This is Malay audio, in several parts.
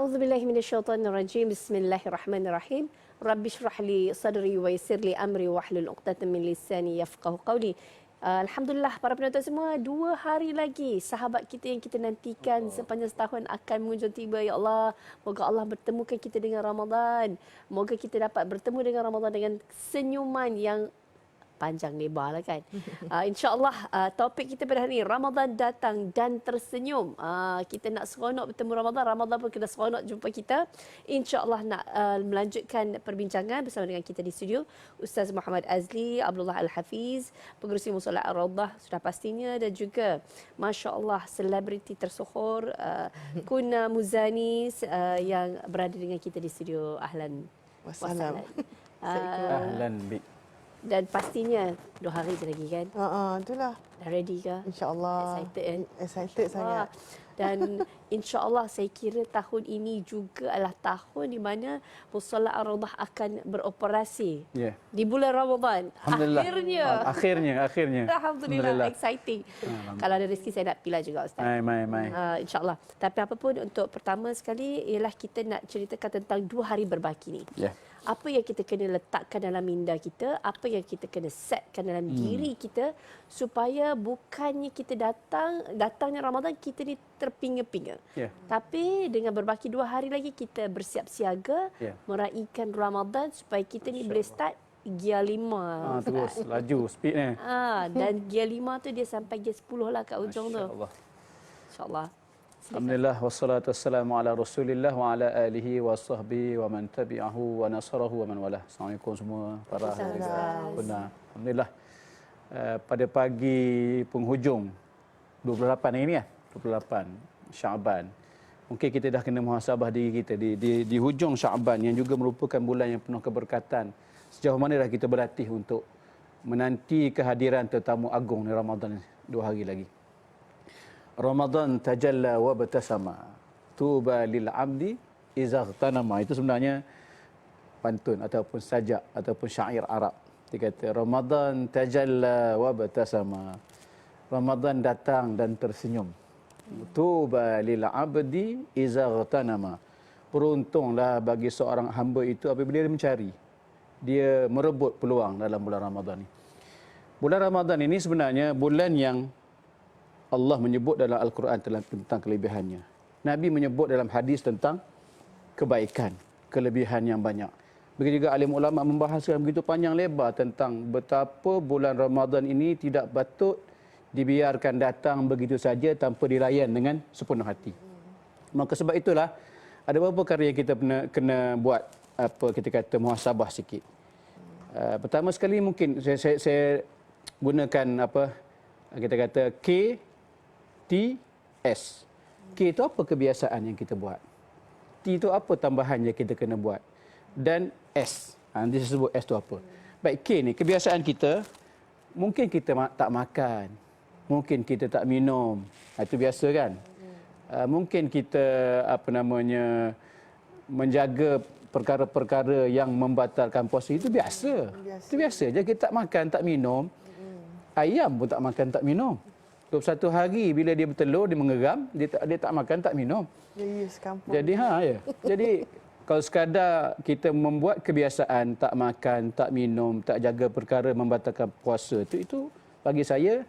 A'udzubillahi minasyaitonirrajim. Bismillahirrahmanirrahim. Rabbi shrah li sadri wa yassir li amri wahlul 'uqdatam min lisani yafqahu qawli. Alhamdulillah para penonton semua, 2 hari lagi sahabat kita yang kita nantikan sepanjang setahun akan mengunjung tiba. Ya Allah, moga Allah bertemukan kita dengan Ramadan. Moga kita dapat bertemu dengan Ramadan dengan senyuman yang panjang lebar lah kan. InsyaAllah topik kita pada hari ini, Ramadan datang dan tersenyum. Kita nak seronok bertemu Ramadan, Ramadan pun kena seronok jumpa kita. InsyaAllah nak melanjutkan perbincangan bersama dengan kita di studio, Ustaz Muhammad Azli, Abdullah Al-Hafiz, pengerusi Musola Ar-Rawdah sudah pastinya, dan juga Masya Allah selebriti tersohor Kuna Muzanis yang berada dengan kita di studio. Ahlan wassalam. Ahlan bik. Dan pastinya 2 hari je lagi kan? Itulah. Dah ready ke? InsyaAllah. Excited kan? Excited sangat. Dan insyaAllah saya kira tahun ini juga adalah tahun di mana Musola Ar-Rawdah akan beroperasi. Di bulan Ramadan. Alhamdulillah. Akhirnya. Alhamdulillah. Exciting. Kalau ada rezeki saya nak pilih juga Ustaz. Mai. InsyaAllah. Tapi apapun, untuk pertama sekali ialah kita nak ceritakan tentang 2 hari berbaki ni. Apa yang kita kena letakkan dalam minda kita, apa yang kita kena setkan dalam diri kita, supaya bukannya kita datangnya Ramadan kita ni terpinga-pinga. Tapi dengan berbaki 2 hari lagi kita bersiap siaga meraihkan Ramadan supaya kita ni boleh start gear 5. Terus laju speed ni. Dan gear 5 tu dia sampai gear 10 lah kat ujung tu. InsyaAllah. Alhamdulillah, wassalatu wassalamu ala Rasulillah wa ala alihi wa sahbihi wa man tabi'ahu wa nasarahu wa man walah. Assalamualaikum semua para pendengar. Alhamdulillah, pada pagi penghujung 28 hari ni 28 Syaban. Mungkin kita dah kena muhasabah diri kita di hujung Syaban yang juga merupakan bulan yang penuh keberkatan. Sejauh mana dah kita berlatih untuk menanti kehadiran tetamu agung di Ramadan 2 hari lagi. Ramadan tajalla wa batasama. Tuba lil abdi iza gtanama. Itu sebenarnya pantun ataupun sajak ataupun syair Arab. Dia kata Ramadan tajalla wa batasama. Ramadan datang dan tersenyum. Tuba lil abdi iza gtanama. Beruntunglah bagi seorang hamba itu apabila dia mencari, dia merebut peluang dalam bulan Ramadan ini. Bulan Ramadan ini sebenarnya bulan yang Allah menyebut dalam Al-Quran tentang kelebihannya. Nabi menyebut dalam hadis tentang kebaikan, kelebihan yang banyak. Begitu juga alim ulama membahaskan begitu panjang lebar tentang betapa bulan Ramadan ini tidak patut dibiarkan datang begitu saja tanpa dirayan dengan sepenuh hati. Maka sebab itulah ada beberapa perkara yang kita kena buat, kita kata muhasabah sikit. Pertama sekali mungkin saya gunakan kita kata KTS. K itu apa kebiasaan yang kita buat. T itu apa tambahan yang kita kena buat. Dan S. Nanti saya sebut S itu apa. Baik, K ni kebiasaan kita. Mungkin kita tak makan. Mungkin kita tak minum. Itu biasa kan. Mungkin kita menjaga perkara-perkara yang membatalkan puasa. Itu biasa. Itu biasa je. Kita tak makan, tak minum. Ayam pun tak makan, tak minum. 21 hari bila dia bertelur, dia mengeram, dia tak makan, tak minum. Jadi Jadi kalau sekadar kita membuat kebiasaan tak makan, tak minum, tak jaga perkara membatalkan puasa, itu bagi saya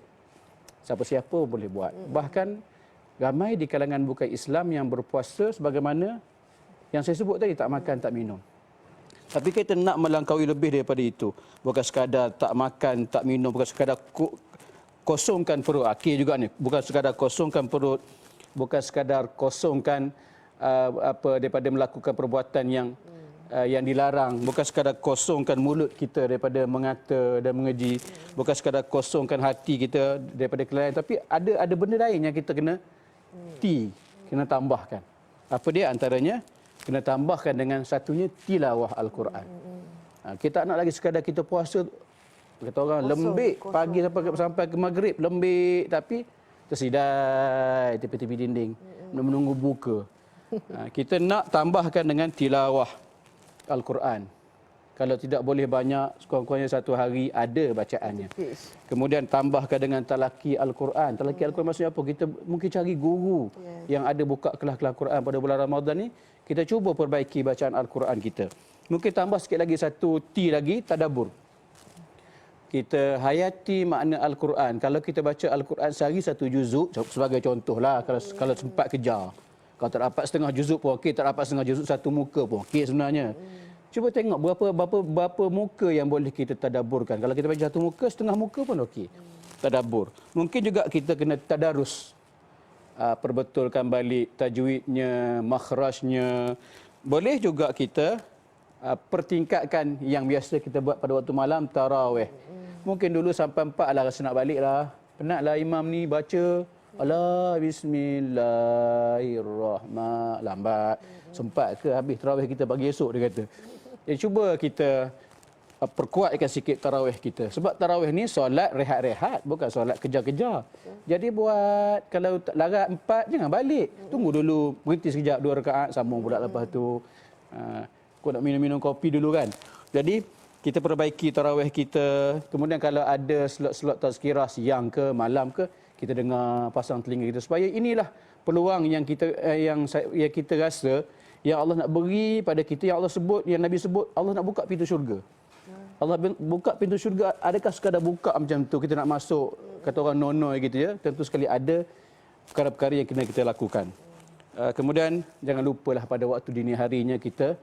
siapa-siapa boleh buat. Bahkan ramai di kalangan bukan Islam yang berpuasa sebagaimana yang saya sebut tadi, tak makan, tak minum. Tapi kita nak melangkaui lebih daripada itu. Bukan sekadar tak makan, tak minum, bukan sekadar kosongkan perut. Akhir juga ni, bukan sekadar kosongkan perut, bukan sekadar kosongkan daripada melakukan perbuatan yang dilarang, bukan sekadar kosongkan mulut kita daripada mengata dan mengeji, bukan sekadar kosongkan hati kita daripada kelalaian, tapi ada benda lain yang kita kena kena tambahkan. Apa dia antaranya? Kena tambahkan dengan satunya tilawah Al-Quran. Kita tak nak lagi sekadar kita puasa, kata orang lembik pagi sampai ke maghrib, lembik tapi tersidai tepi-tepi dinding menunggu buka. Kita nak tambahkan dengan tilawah Al-Quran. Kalau tidak boleh banyak, sekurang-kurangnya satu hari ada bacaannya. Kemudian tambahkan dengan talaki Al-Quran. Talaki Al-Quran maksudnya apa? Kita mungkin cari guru yang ada buka kelas-kelas Quran pada bulan Ramadan ni. Kita cuba perbaiki bacaan Al-Quran kita. Mungkin tambah sikit lagi satu T lagi, tadabbur. Kita hayati makna Al-Quran. Kalau kita baca Al-Quran sehari satu juzuk, sebagai contohlah, kalau sempat kejar. Kalau tak dapat setengah juzuk pun okey, tak dapat setengah juzuk satu muka pun okey sebenarnya. Cuba tengok berapa muka yang boleh kita tadabburkan. Kalau kita baca satu muka, setengah muka pun okey. Tadabbur. Mungkin juga kita kena tadarus. Perbetulkan balik tajwidnya, makhrajnya. Boleh juga kita pertingkatkan yang biasa kita buat pada waktu malam, tarawih. Mungkin dulu sampai 4 lah rasa nak balik lah. Penatlah imam ni baca. Allah, bismillahirrahmanirrahim. Lambat. Sempat ke habis tarawih kita pagi esok, dia kata. Jadi cuba kita perkuatkan sikit tarawih kita. Sebab tarawih ni solat rehat-rehat, bukan solat kejar-kejar. Jadi buat, kalau larat 4, jangan balik. Tunggu dulu, berhenti sekejap 2 rakaat, sambung pula lepas tu. Kau nak minum-minum kopi dulu kan. Jadi kita perbaiki tarawih kita. Kemudian kalau ada slot-slot tazkirah siang ke, malam ke, kita dengar, pasang telinga kita. Supaya inilah peluang yang kita rasa yang Allah nak beri pada kita, yang Allah sebut, yang Nabi sebut, Allah nak buka pintu syurga. Allah buka pintu syurga, adakah sekadar buka macam tu, kita nak masuk, kata orang nonoi gitu ya. Tentu sekali ada perkara-perkara yang kena kita lakukan. Kemudian jangan lupalah pada waktu dini harinya kita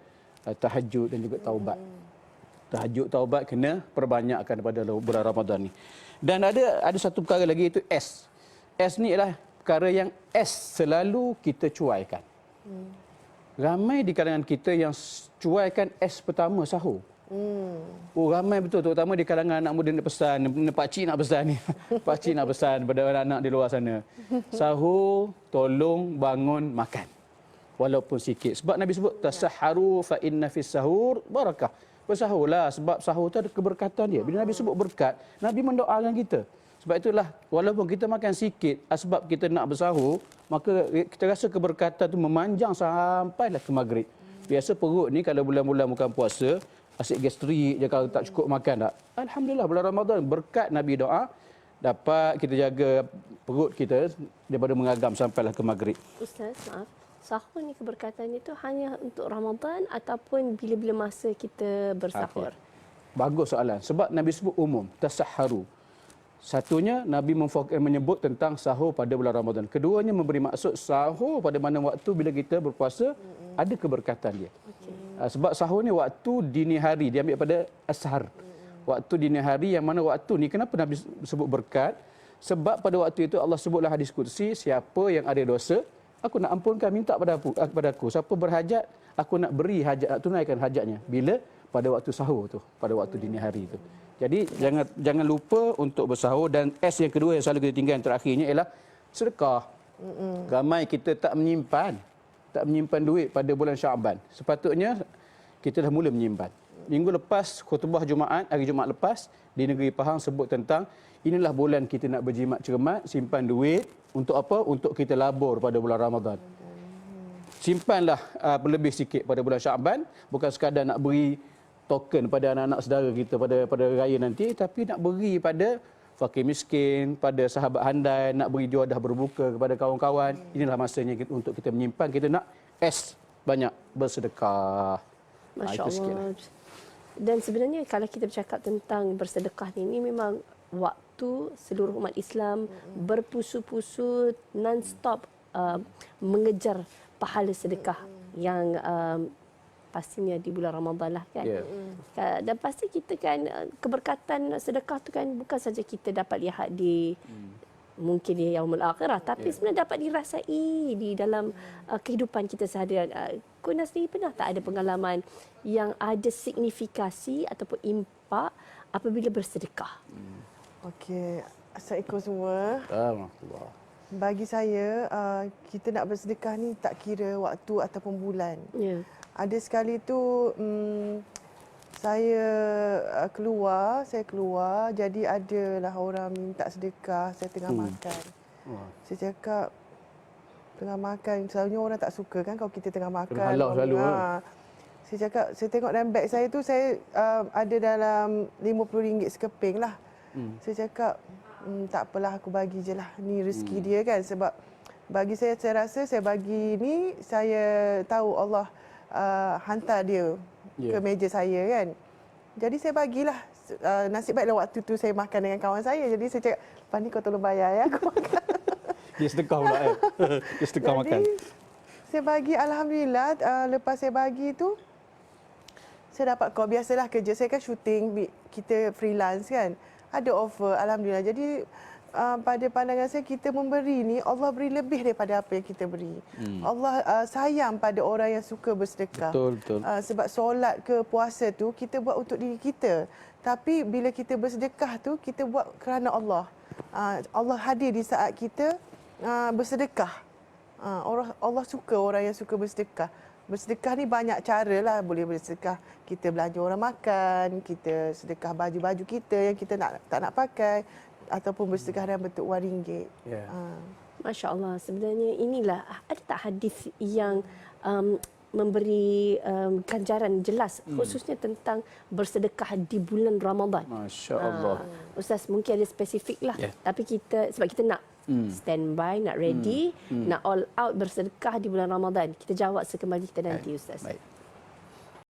tahajud dan juga taubat. Tahajud taubat kena perbanyakkan pada bulan Ramadan ni. Dan ada satu perkara lagi, iaitu S. S ni ialah perkara yang S selalu kita cuaikan. Ramai di kalangan kita yang cuaikan S pertama, sahur. Oh, ramai betul, terutama di kalangan anak muda nak pesan, pakcik nak pesan ni. Pakcik nak pesan pada anak-anak di luar sana. Sahur, tolong bangun makan. Walaupun sikit. Sebab Nabi sebut, tasahharu fa inna fis sahur barakah. Bersahurlah, sebab sahur tu ada keberkatan dia. Bila Nabi sebut berkat, Nabi mendoakan kita. Sebab itulah, walaupun kita makan sikit, sebab kita nak bersahur, maka kita rasa keberkatan tu memanjang sampailah ke maghrib. Biasa perut ni kalau bulan-bulan bukan puasa, asyik gastrik je kalau tak cukup makan tak. Alhamdulillah, bulan Ramadan berkat Nabi doa, dapat kita jaga perut kita daripada mengagam sampailah ke maghrib. Ustaz, maaf. Sahur ni keberkatannya itu hanya untuk Ramadan ataupun bila-bila masa kita bersahur? Bagus soalan. Sebab Nabi sebut umum, tasahharu. Satunya, Nabi menyebut tentang sahur pada bulan Ramadan. Keduanya memberi maksud sahur pada mana waktu bila kita berpuasa, ada keberkatan dia. Sebab sahur ni waktu dini hari, dia ambil pada ashar. Waktu dini hari, yang mana waktu ni, kenapa Nabi sebut berkat? Sebab pada waktu itu Allah sebutlah hadis qudsi, siapa yang ada dosa, aku nak ampunkan, minta pada aku. Siapa berhajat, aku nak beri hajat, nak tunaikan hajatnya. Bila? Pada waktu sahur tu, pada waktu dini hari tu. Jadi jangan lupa untuk bersahur. Dan S yang kedua yang selalu kita tinggal yang terakhirnya ialah sedekah. Ramai kita tak menyimpan duit pada bulan Syaban. Sepatutnya kita dah mula menyimpan. Minggu lepas khutbah Jumaat, hari Jumaat lepas di negeri Pahang sebut tentang inilah bulan kita nak berjimat cermat, simpan duit untuk apa? Untuk kita labur pada bulan Ramadan. Simpanlah berlebih sikit pada bulan Syaban, bukan sekadar nak beri token pada anak-anak saudara kita pada raya nanti, tapi nak beri pada fakir miskin, pada sahabat handai, nak beri juadah berbuka kepada kawan-kawan. Inilah masanya untuk kita menyimpan, kita nak banyak bersedekah. Masya Allah. Dan sebenarnya kalau kita bercakap tentang bersedekah ini memang waktu seluruh umat Islam berpusu-pusu non-stop mengejar pahala sedekah yang pastinya di bulan Ramadan lah kan. Dan pasti kita kan keberkatan sedekah tu kan bukan saja kita dapat lihat di mungkin di yaumul akhirah, tapi sebenarnya dapat dirasai di dalam kehidupan kita seharian. Kuna sendiri pernah tak ada pengalaman yang ada signifikasi ataupun impak apabila bersedekah? Okey, assalamualaikum semua. Alhamdulillah. Bagi saya, kita nak bersedekah ni tak kira waktu ataupun bulan. Ada sekali tu saya keluar, jadi adalah orang minta sedekah, saya tengah makan. Saya cakap, tengah makan, selalunya orang tak suka kan kalau kita tengah makan. Halal selalu. Saya cakap, saya tengok dalam beg saya tu, saya ada dalam RM50 sekeping lah. Saya cakap, tak apalah, aku bagi je lah. Ni rezeki dia kan. Sebab bagi saya rasa saya bagi ni, saya tahu Allah hantar dia ke meja saya kan. Jadi saya bagilah. Nasib baiklah waktu tu saya makan dengan kawan saya. Jadi saya cakap, lepas ni kau tolong bayar ya, aku makan. Dia sedekah pula Dia sedekah makan. Saya bagi, Alhamdulillah, lepas saya bagi tu, saya dapat call. Biasalah kerja saya kan syuting, kita freelance kan. Ada offer, Alhamdulillah. Jadi pada pandangan saya, kita memberi ni, Allah beri lebih daripada apa yang kita beri. Allah sayang pada orang yang suka bersedekah. Betul. Sebab solat ke puasa tu, kita buat untuk diri kita. Tapi bila kita bersedekah tu, kita buat kerana Allah. Allah hadir di saat kita bersedekah. Allah suka orang yang suka bersedekah. Bersedekah ni banyak cara lah. Boleh bersedekah, kita belanja orang makan, kita sedekah baju-baju kita yang kita tak nak pakai, ataupun bersedekah dalam bentuk wang ringgit. Masya Allah. Sebenarnya inilah, ada tak hadis yang memberi ganjaran jelas khususnya tentang bersedekah di bulan Ramadan? Masya Allah. Ustaz, mungkin ada spesifik lah. Tapi kita, sebab kita nak standby, nak ready, nak all out bersedekah di bulan Ramadan. Kita jawab sekembali kita nanti, Ustaz. Baik.